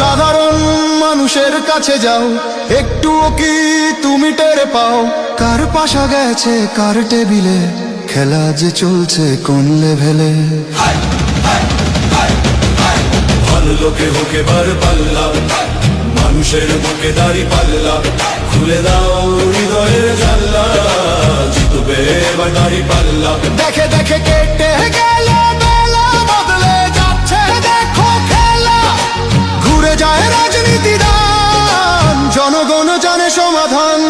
সাধারণ মানুষের কাছে যাও, একটুও কি তুমি টের পাও কার পাশা গেছে কার টেবিলে, খেলা যে চলছে কোন লেভেলে। ভালো লোকে হোক এবার পাল্লা, মানুষের বুকে দাড়ি পাল্লা, খুলে দাও হৃদয়ের জানলা, জিতবে এবার দাড়ি পাল্লা। দেখে দেখে কেটে গেল বেলা, বদলে যাচ্ছে দেখো খেলা, ঘুরে যায় রাজনীতি দান, জনগণ জানে সমাধান।